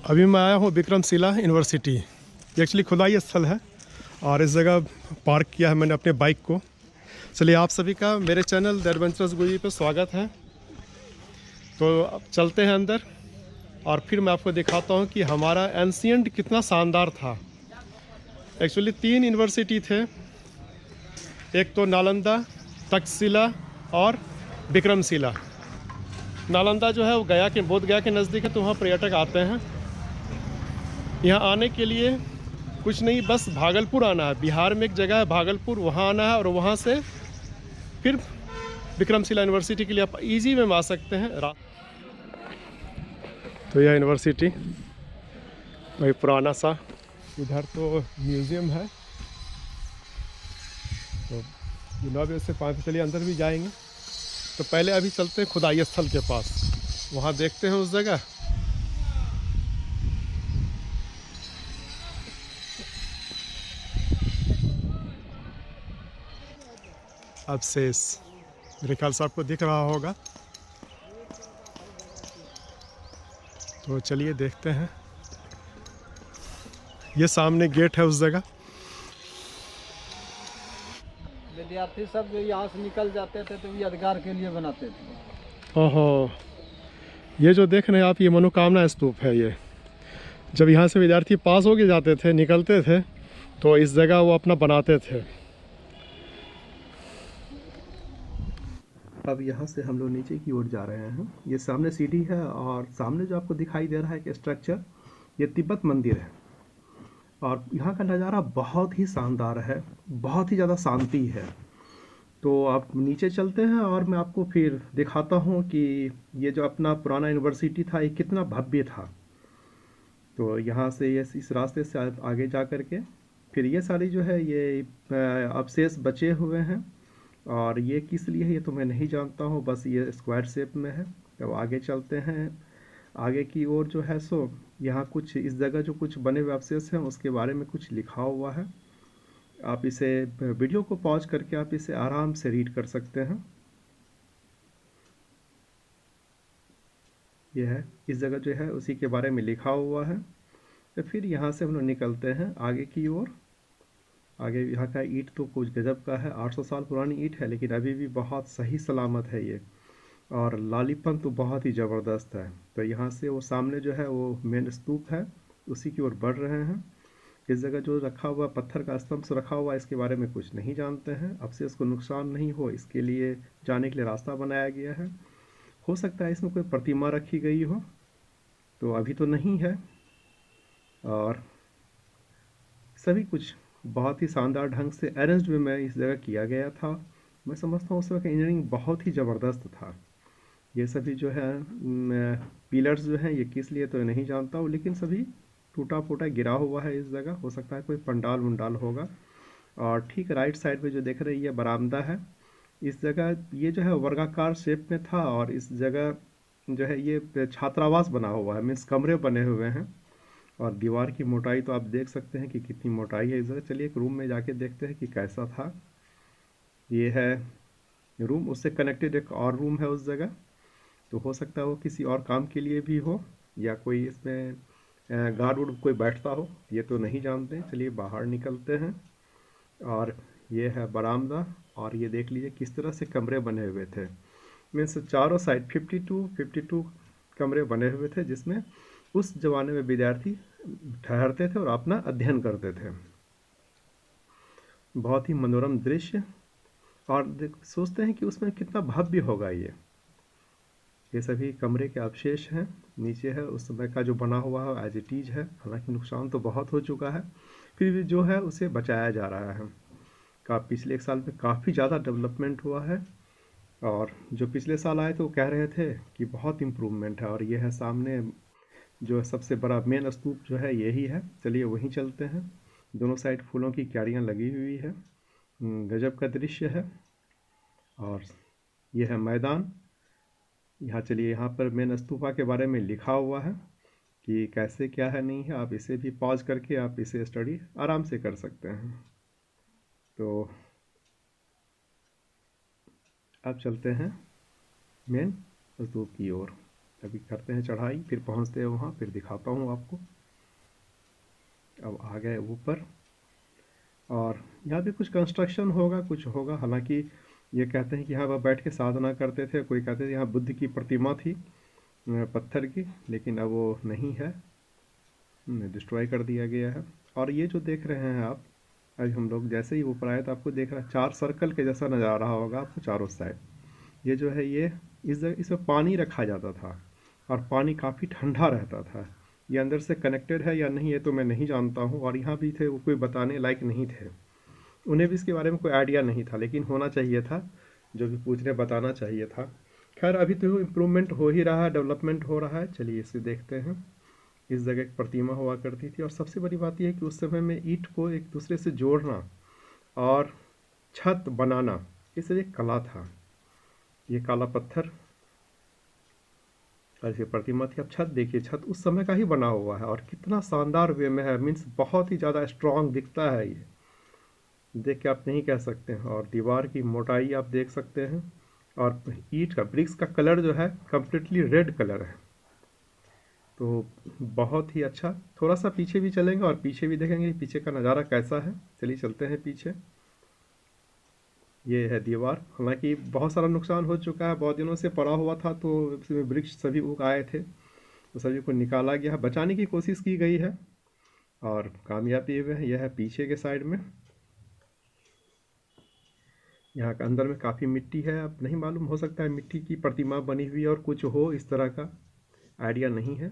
अभी मैं आया हूँ विक्रमशिला यूनिवर्सिटी। ये एक्चुअली खुदाई स्थल है और इस जगह पार्क किया है मैंने अपने बाइक को। चलिए आप सभी का मेरे चैनल द एडवेंचरस गुरुजी पे स्वागत है। तो अब चलते हैं अंदर और फिर मैं आपको दिखाता हूँ कि हमारा एंशिएंट कितना शानदार था। एक्चुअली 3 यूनिवर्सिटी थे, एक तो नालंदा, तक्षशिला और विक्रमशिला। नालंदा जो है वो गया के बोध गया के नज़दीक है, तो वहाँ पर्यटक आते हैं। यहाँ आने के लिए कुछ नहीं, बस भागलपुर आना है। बिहार में एक जगह है भागलपुर, वहाँ आना है और वहाँ से फिर विक्रमशिला यूनिवर्सिटी के लिए आप इजी में आ सकते हैं। तो यह यूनिवर्सिटी वही पुराना सा, इधर तो म्यूज़ियम है। तो 9 बजे से 5 चलिए अंदर भी जाएंगे। तो पहले अभी चलते हैं खुदाई स्थल के पास, वहाँ देखते हैं उस जगह। अवशेष मेरे ख्याल से आपको दिख रहा होगा, तो चलिए देखते हैं। ये सामने गेट है उस जगह। विद्यार्थी सब जो यहाँ से निकल जाते थे तो यादगार के लिए बनाते थे। ओहो, ये जो देख रहे हैं आप, ये मनोकामना स्तूप है। ये जब यहाँ से विद्यार्थी पास हो के जाते थे, निकलते थे, तो इस जगह वो अपना बनाते थे। अब यहाँ से हम लोग नीचे की ओर जा रहे हैं। ये सामने सीढ़ी है और सामने जो आपको दिखाई दे रहा है कि स्ट्रक्चर, ये तिब्बत मंदिर है। और यहाँ का नज़ारा बहुत ही शानदार है, बहुत ही ज़्यादा शांति है। तो आप नीचे चलते हैं और मैं आपको फिर दिखाता हूँ कि ये जो अपना पुराना यूनिवर्सिटी था ये कितना भव्य था। तो यहाँ से ये इस रास्ते से आगे जा कर के फिर ये सारी जो है ये अवशेष बचे हुए हैं। और ये किस लिए है ये तो मैं नहीं जानता हूँ, बस ये स्क्वायर शेप में है। तो आगे चलते हैं, आगे की ओर जो है सो यहाँ कुछ इस जगह जो कुछ बने हुए अवशेष हैं उसके बारे में कुछ लिखा हुआ है। आप इसे वीडियो को पॉज करके आप इसे आराम से रीड कर सकते हैं। यह है इस जगह जो है उसी के बारे में लिखा हुआ है। तो फिर यहाँ से हम लोग निकलते हैं आगे की ओर। आगे यहाँ का ईंट तो कुछ गजब का है, 800 साल पुरानी ईंट है, लेकिन अभी भी बहुत सही सलामत है ये। और लालीपन तो बहुत ही ज़बरदस्त है। तो यहाँ से वो सामने जो है वो मेन स्तूप है, उसी की ओर बढ़ रहे हैं। इस जगह जो रखा हुआ पत्थर का स्तंभ से रखा हुआ इसके बारे में कुछ नहीं जानते हैं। अब से इसको नुकसान नहीं हो इसके लिए जाने के लिए रास्ता बनाया गया है। हो सकता है इसमें कोई प्रतिमा रखी गई हो, तो अभी तो नहीं है। और सभी कुछ बहुत ही शानदार ढंग से अरेंज्ड में इस जगह किया गया था। मैं समझता हूँ उस वक्त इंजीनियरिंग बहुत ही ज़बरदस्त था। ये सभी जो है पिलर्स जो हैं ये किस लिए तो नहीं जानता हूँ, लेकिन सभी टूटा फूटा गिरा हुआ है इस जगह। हो सकता है कोई पंडाल वंडाल होगा। और ठीक राइट साइड पे जो देख रहे हैं ये बरामदा है। इस जगह ये जो है वर्गाकार शेप में था और इस जगह जो है ये छात्रावास बना हुआ है, मीन्स कमरे बने हुए हैं। और दीवार की मोटाई तो आप देख सकते हैं कि कितनी मोटाई है इस जगह। चलिए एक रूम में जाके देखते हैं कि कैसा था। ये है रूम, उससे कनेक्टेड एक और रूम है उस जगह। तो हो सकता है वो किसी और काम के लिए भी हो या कोई इसमें गार्ड वुड कोई बैठता हो, ये तो नहीं जानते। चलिए बाहर निकलते हैं। और ये है बरामदा और ये देख लीजिए किस तरह से कमरे बने हुए थे। मीन्स चारों साइड 52 कमरे बने हुए थे, जिसमें उस ज़माने में विद्यार्थी ठहरते थे और अपना अध्ययन करते थे। बहुत ही मनोरम दृश्य। और सोचते हैं कि उसमें कितना भव्य होगा ये सभी कमरे के अवशेष हैं। नीचे है उस समय का जो बना हुआ है एज इट इज है, हालांकि नुकसान तो बहुत हो चुका है, फिर भी जो है उसे बचाया जा रहा है। पिछले 1 साल में काफ़ी ज़्यादा डेवलपमेंट हुआ है। और जो पिछले साल आए थे वो कह रहे थे कि बहुत इम्प्रूवमेंट है। और ये है सामने जो सबसे बड़ा मेन स्तूप जो है यही है। चलिए वहीं चलते हैं। दोनों साइड फूलों की क्यारियाँ लगी हुई है, गजब का दृश्य है। और यह है मैदान। यहाँ चलिए, यहाँ पर मेन स्तूपा के बारे में लिखा हुआ है कि कैसे क्या है नहीं है। आप इसे भी पॉज करके आप इसे स्टडी आराम से कर सकते हैं। तो अब चलते हैं मेन स्तूप की ओर। अभी करते हैं चढ़ाई, फिर पहुंचते हैं वहाँ, फिर दिखाता हूँ आपको। अब आ गए ऊपर, और यहाँ भी कुछ कंस्ट्रक्शन होगा, कुछ होगा। हालांकि ये कहते हैं कि यहाँ वह बैठ के साधना करते थे, कोई कहते थे यहाँ बुद्ध की प्रतिमा थी पत्थर की, लेकिन अब वो नहीं है, डिस्ट्रॉय कर दिया गया है। और ये जो देख रहे हैं आप, आज हम लोग जैसे ही ऊपर आए तो आपको देख रहा है 4 सर्कल के जैसा नज़र आ रहा होगा आपको चारों साइड। ये जो है ये इस जगह इसमें पानी रखा जाता था, और पानी काफ़ी ठंडा रहता था। ये अंदर से कनेक्टेड है या नहीं ये तो मैं नहीं जानता हूँ, और यहाँ भी थे वो कोई बताने लायक नहीं थे, उन्हें भी इसके बारे में कोई आइडिया नहीं था, लेकिन होना चाहिए था, जो भी पूछने बताना चाहिए था। खैर अभी तो इम्प्रूवमेंट हो ही रहा है, डेवलपमेंट हो रहा है। चलिए इसे देखते हैं। इस जगह एक प्रतिमा हुआ करती थी, और सबसे बड़ी बात यह है कि उस समय में ईंट को एक दूसरे से जोड़ना और छत बनाना, ये सब एक कला था। ये काला पत्थर और ये प्रतिमा थी। अब छत देखिए, छत उस समय का ही बना हुआ है, और कितना शानदार वे में है, मीन्स बहुत ही ज़्यादा स्ट्रॉन्ग दिखता है ये, देख के आप नहीं कह सकते हैं। और दीवार की मोटाई आप देख सकते हैं, और ईंट का ब्रिक्स का कलर जो है कम्प्लीटली रेड कलर है। तो बहुत ही अच्छा। थोड़ा सा पीछे भी चलेंगे और पीछे भी देखेंगे पीछे का नज़ारा कैसा है। चलिए चलते हैं पीछे। ये है दीवार, हालांकि बहुत सारा नुकसान हो चुका है, बहुत दिनों से पड़ा हुआ था, तो इसमें वृक्ष सभी उग आए थे, तो सभी को निकाला गया, बचाने की कोशिश की गई है, और कामयाबी हुए है। यह है पीछे के साइड में। यहाँ का अंदर में काफ़ी मिट्टी है, अब नहीं मालूम, हो सकता है मिट्टी की प्रतिमा बनी हुई और कुछ हो इस तरह का, आइडिया नहीं है।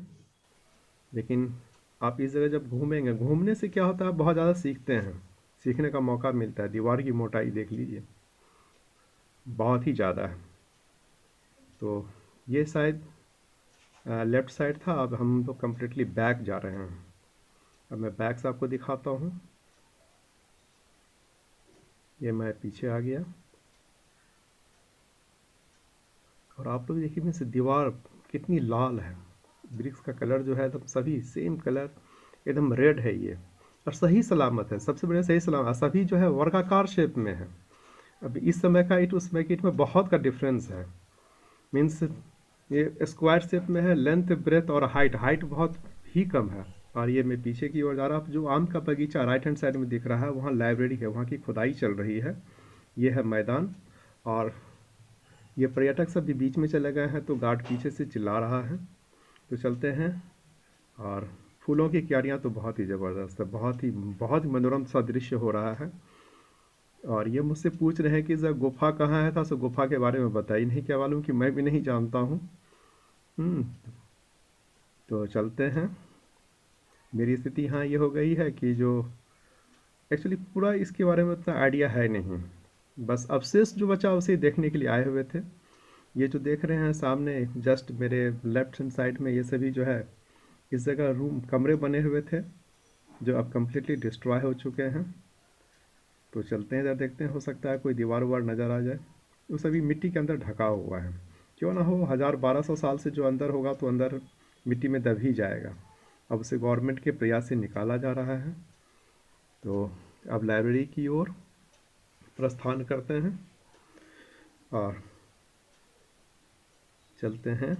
लेकिन आप इस जगह जब घूमेंगे, घूमने से क्या होता है, बहुत ज़्यादा सीखते हैं, सीखने का मौका मिलता है। दीवार की मोटाई देख लीजिए, बहुत ही ज़्यादा है। तो ये शायद लेफ़्ट साइड था, अब हम लोग कम्प्लीटली बैक जा रहे हैं। अब मैं बैक से आपको दिखाता हूँ। ये मैं पीछे आ गया, और आप लोग देखिए मीन्स दीवार कितनी लाल है, ब्रिक्स का कलर जो है एकदम सभी सेम कलर, एकदम रेड है ये, और सही सलामत है। सबसे बढ़िया सही सलामत, सभी जो है वर्गाकार शेप में है। अब इस समय का ईंट उस समय के ईंट में बहुत का डिफरेंस है, मीन्स ये स्क्वायर शेप में है, लेंथ ब्रेथ और हाइट, हाइट बहुत ही कम है। और ये मैं पीछे की ओर जा रहा हूँ, जो आम का बगीचा राइट हैंड साइड में दिख रहा है, वहाँ लाइब्रेरी है, वहाँ की खुदाई चल रही है। ये है मैदान, और ये पर्यटक सब भी बीच में चले गए हैं, तो गार्ड पीछे से चिल्ला रहा है। तो चलते हैं। और फूलों की क्यारियाँ तो बहुत ही ज़बरदस्त है, बहुत ही मनोरम सा दृश्य हो रहा है। और ये मुझसे पूछ रहे हैं कि सर गुफ़ा कहाँ है, था सो गुफ़ा के बारे में बता ही नहीं, क्या मालूम कि मैं भी नहीं जानता हूँ। तो चलते हैं। मेरी स्थिति यहाँ ये हो गई है कि जो एक्चुअली पूरा इसके बारे में उतना आइडिया है नहीं, बस अवशेष जो बचा उसे देखने के लिए आए हुए थे। ये जो देख रहे हैं सामने जस्ट मेरे लेफ्ट हैंड साइड में, ये सभी जो है इस जगह रूम कमरे बने हुए थे, जो अब कम्प्लीटली डिस्ट्रॉय हो चुके हैं। तो चलते हैं इधर, देखते हैं, हो सकता है कोई दीवार वार नज़र आ जाए। वो सभी मिट्टी के अंदर ढका हुआ है, क्यों ना हो, 1000-1200 साल से जो अंदर होगा तो अंदर मिट्टी में दब ही जाएगा। अब उसे गवर्नमेंट के प्रयास से निकाला जा रहा है। तो अब लाइब्रेरी की ओर प्रस्थान करते हैं और चलते हैं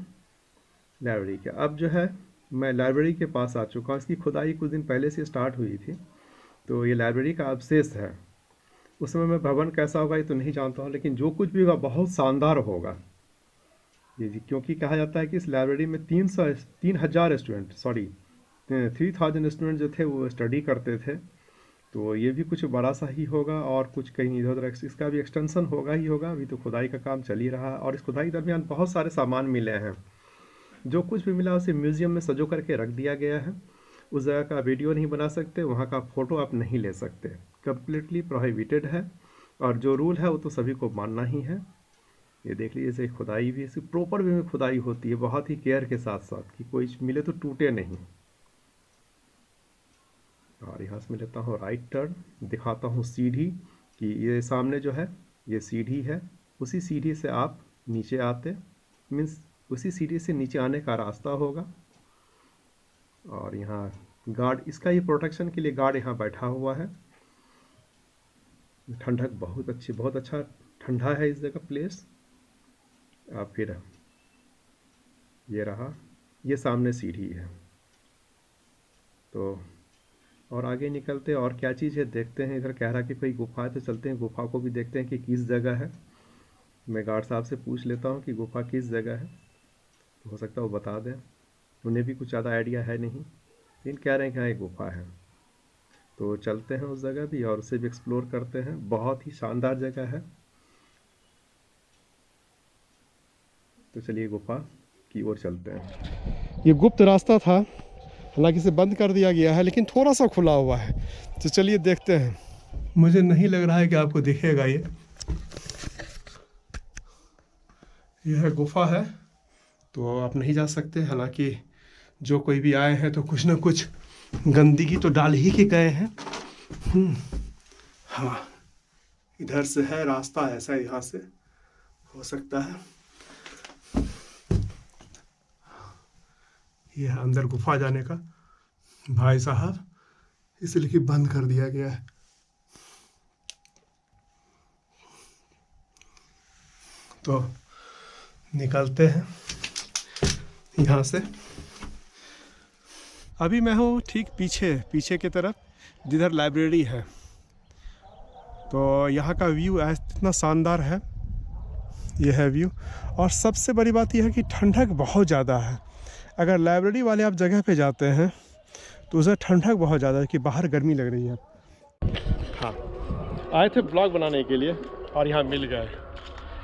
लाइब्रेरी के। अब जो है मैं लाइब्रेरी के पास आ चुका हूँ, इसकी खुदाई कुछ दिन पहले से स्टार्ट हुई थी। तो ये लाइब्रेरी का अवशेष है, उस समय में भवन कैसा होगा ये तो नहीं जानता हूँ, लेकिन जो कुछ भी होगा बहुत शानदार होगा ये जी, क्योंकि कहा जाता है कि इस लाइब्रेरी में 3,000 स्टूडेंट, सॉरी 3,000 स्टूडेंट जो थे वो स्टडी करते थे। तो ये भी कुछ बड़ा सा ही होगा, और कुछ कहीं इधर उधर इसका भी एक्सटेंशन होगा ही होगा। अभी तो खुदाई का काम चल ही रहा है, और इस खुदाई दरमियान बहुत सारे सामान मिले हैं। जो कुछ भी मिला उसे म्यूज़ियम में सजो करके रख दिया गया है। उस जगह का वीडियो नहीं बना सकते, वहाँ का फ़ोटो आप नहीं ले सकते, कम्प्लीटली प्रोहिबिटेड है। और जो रूल है वो तो सभी को मानना ही है। ये देख लीजिए, जैसे खुदाई भी इसी प्रॉपर वे में खुदाई होती है, बहुत ही केयर के साथ साथ, कि कोई मिले तो टूटे नहीं। और यहाँ से मैं लेता हूँ राइट टर्न, दिखाता हूँ सीढ़ी, कि ये सामने जो है ये सीढ़ी है, उसी सीढ़ी से आप नीचे आते, मीन्स उसी सीढ़ी से नीचे आने का रास्ता होगा। और यहाँ गार्ड, इसका ही प्रोटेक्शन के लिए गार्ड यहाँ बैठा हुआ है। ठंडक बहुत अच्छी, बहुत अच्छा ठंडा है इस जगह प्लेस। फिर ये रहा, ये सामने सीढ़ी है। तो और आगे निकलते और क्या चीज़ है देखते हैं। इधर कह रहा कि कोई गुफा है, तो चलते हैं गुफा को भी देखते हैं कि किस जगह है। मैं गार्ड साहब से पूछ लेता हूँ कि गुफा किस जगह है, तो हो सकता है वो बता दें। उन्हें भी कुछ ज़्यादा आइडिया है नहीं, लेकिन कह रहे हैं कि हाँ एक गुफा है। तो चलते हैं उस जगह भी और उसे भी एक्सप्लोर करते हैं। बहुत ही शानदार जगह है। तो चलिए गुफा की ओर चलते हैं। ये गुप्त रास्ता था, हालांकि इसे बंद कर दिया गया है, लेकिन थोड़ा सा खुला हुआ है। तो चलिए देखते हैं। मुझे नहीं लग रहा है कि आपको दिखेगा। यह है गुफा है, तो आप नहीं जा सकते। हालांकि जो कोई भी आए हैं तो कुछ ना कुछ गंदगी तो डाल ही के गए हैं। हाँ, इधर से है रास्ता, ऐसा यहाँ से हो सकता है। यह है अंदर गुफा जाने का भाई साहब, इसलिए कि बंद कर दिया गया है। तो निकलते हैं यहाँ से। अभी मैं हूँ ठीक पीछे की तरफ, जिधर लाइब्रेरी है। तो यहाँ का व्यू इतना शानदार है। यह है व्यू। और सबसे बड़ी बात यह है कि ठंडक बहुत ज़्यादा है। अगर लाइब्रेरी वाले आप जगह पे जाते हैं तो उसे ठंडक बहुत ज़्यादा है कि बाहर गर्मी लग रही है। हाँ, आए थे ब्लॉग बनाने के लिए और यहाँ मिल गए।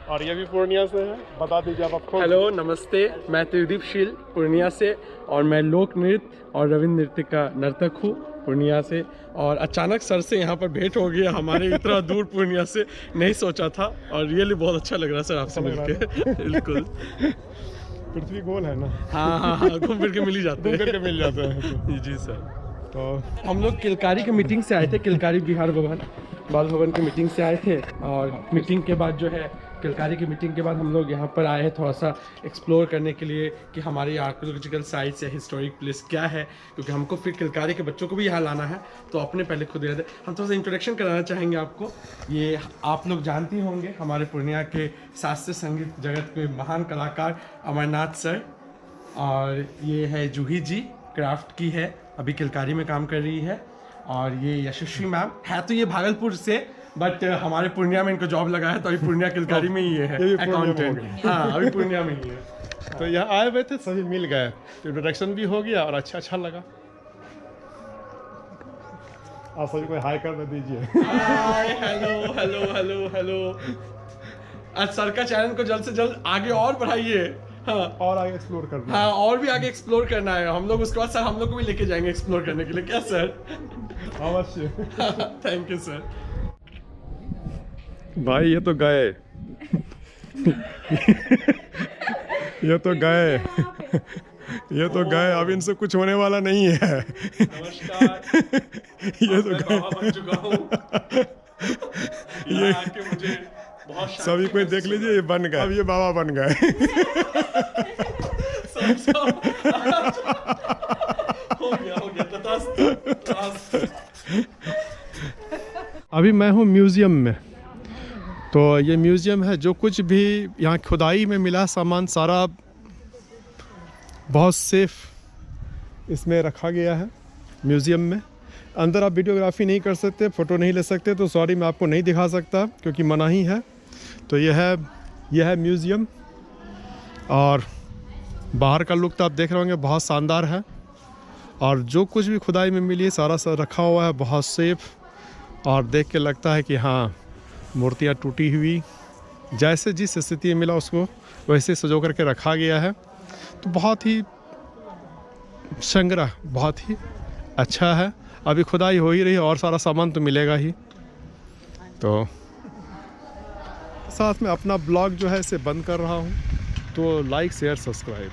और ये भी पूर्णिया से है, बता दीजिए आप आपको। हेलो, नमस्ते, मैं त्रिदीपशील पूर्णिया से और मैं लोक नृत्य और रविंद्र नृत्य का नर्तक हूँ पूर्णिया से। और अचानक सर से यहाँ पर भेंट हो गया हमारे इतना दूर पूर्णिया से, नहीं सोचा था और रियली बहुत अच्छा लग रहा है सर आपसे मिलके। बिल्कुल। पृथ्वी गोल है ना। हाँ, घूम फिर के मिल ही जाते हैं। जी सर। तो हम लोग किलकारी की मीटिंग से आए थे, किलकारी बिहार भवन बाल भवन की मीटिंग से आए थे। और मीटिंग के बाद जो है, किलकारी की मीटिंग के बाद हम लोग यहाँ पर आए हैं थोड़ा सा एक्सप्लोर करने के लिए कि हमारी आर्कियोलॉजिकल साइट्स या हिस्टोरिक प्लेस क्या है, क्योंकि हमको फिर किलकारी के बच्चों को भी यहाँ लाना है। तो अपने पहले खुद रहते हम थोड़ा सा इंट्रोडक्शन कराना चाहेंगे आपको। ये आप लोग जानते ही होंगे, हमारे पूर्णिया के शास्त्रीय संगीत जगत के महान कलाकार अमरनाथ सर। और ये है जूही जी, क्राफ्ट की है, अभी किलकारी में काम कर रही है। और ये यशस्वी मैम है, तो ये भागलपुर से, बट हमारे पूर्णिया में इनको जॉब लगा है, तो अभी पूर्णिया किलकारी में ही ये है अकाउंटेंट। हाँ, अभी पूर्णिया में ही है। तो यहाँ आए हुए थे, सभी मिल गए, इंट्रोडक्शन भी हो गया और अच्छा लगा। आप सभी को हाय कर दीजिए। हाय, हेलो हेलो हेलो हेलो। आज सर का चैनल को जल्द से जल्द आगे और बढ़ाइए। हाँ, और आगे एक्सप्लोर करना। हाँ, और भी आगे एक्सप्लोर करना है हम लोग। उसके बाद सर हम लोग को भी लेके जाएंगे एक्सप्लोर करने के लिए, क्या सर? अवश्य। Thank you sir. भाई ये तो गए। ये तो गए, ये तो गए। अब इनसे कुछ होने वाला नहीं है। नमस्कार। ये तो गए। बन चुका हूँ। ये आके मुझे बहुत सभी कोई देख लीजिए, ये बन गए। अब ये बाबा बन गए। हो गया तथास्तु। अभी मैं हूँ म्यूज़ियम में। तो ये म्यूज़ियम है, जो कुछ भी यहाँ खुदाई में मिला सामान सारा बहुत सेफ इसमें रखा गया है म्यूज़ियम में। अंदर आप वीडियोग्राफी नहीं कर सकते, फ़ोटो नहीं ले सकते, तो सॉरी मैं आपको नहीं दिखा सकता क्योंकि मनाही है। तो यह है म्यूज़ियम। और बाहर का लुक तो आप देख रहे होंगे, बहुत शानदार है। और जो कुछ भी खुदाई में मिली सारा रखा हुआ है बहुत सेफ। और देख के लगता है कि हाँ, मूर्तियाँ टूटी हुई जैसे जिस स्थिति में मिला उसको वैसे सजो करके रखा गया है। तो बहुत ही संग्रह बहुत ही अच्छा है। अभी खुदाई हो ही रही है और सारा सामान तो मिलेगा ही। तो साथ में अपना ब्लॉग जो है इसे बंद कर रहा हूँ। तो लाइक शेयर सब्सक्राइब।